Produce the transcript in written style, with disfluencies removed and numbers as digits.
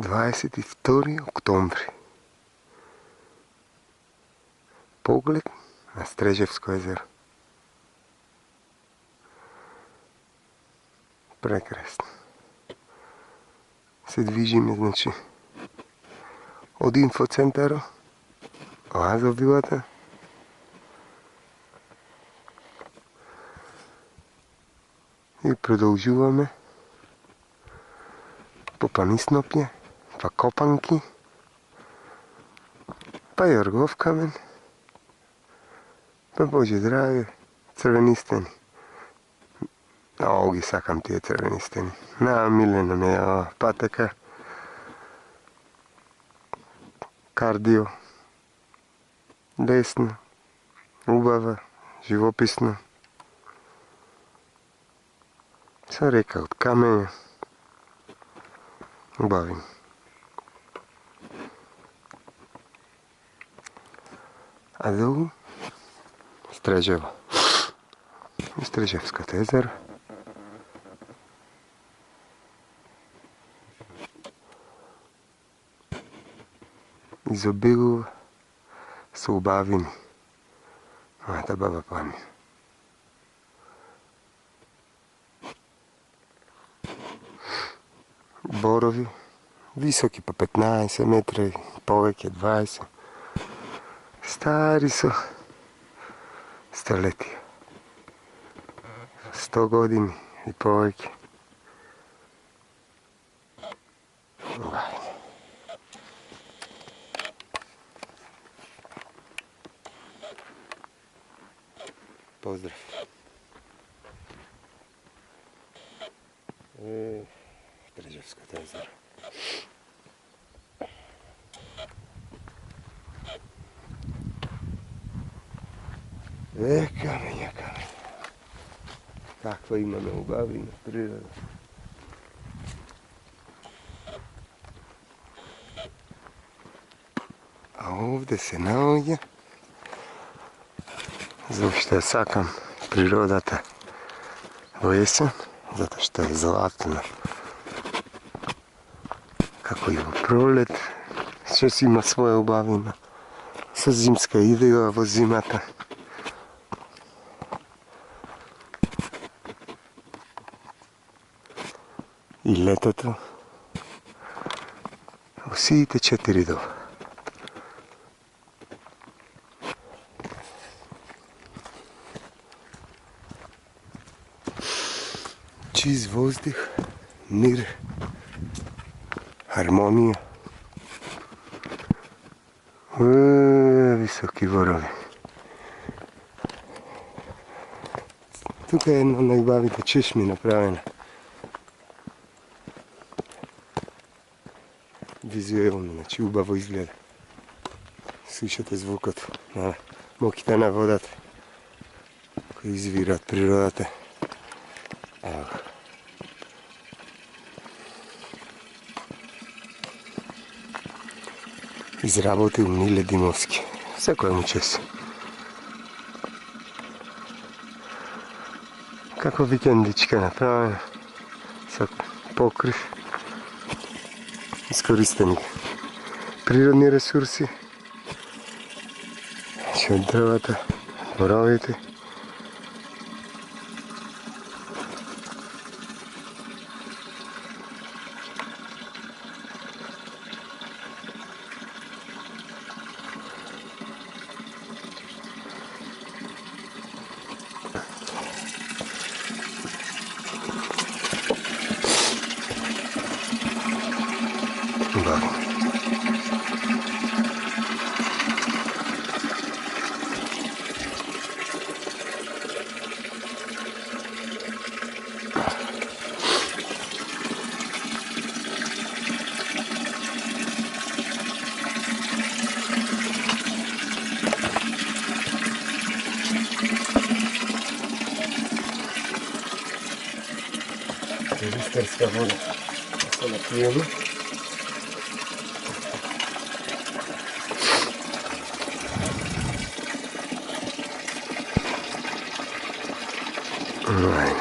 22. oktobri. Pogled na Streževsko jezero. Prekrasno. Se движиме, значи, od infocentara, oaza билата, и продължуваме по Паниснопje, pa Kopanki, pa Jorgov kamen, pa Bože drage, crveni steni. Ovdje sakam ti je crveni steni. Na miljena me je ova pateka, kardio, desno, ubava, živopisno. Sam reka od kamenja, ubavim. A dolу Streževo. Streževsko jezero. Изобилува со убавини. Моята баба помни. Борови, високи по 15 метра и повеќе 20. Стари со столетија. 100 години и повеќе. Поздрав. Streževsko jezero. Kamenja. Kakva imamo ubavina priroda. A ovdje se nalazi, zašto je sakam prirodata u jesen, zato što je zlatno. Kako i u prolet, sve ima svoje ubavina. Sa zimska idea vo zimata. И летото усите 4 доба. Чист воздух, мир, хармонија. Високи ворови. Тука е една од најубавите чешми направена. Визуелно, значи убаво изгледа. Слушате звукот на моките на водата кои извира од природата. Ево. Изработил Миле Димовски. Секој му чест. Како викендичка направена со покрив. Искористени природни ресурси, од дрвата, боровите. Режистерска вода. Се напиеме. Right.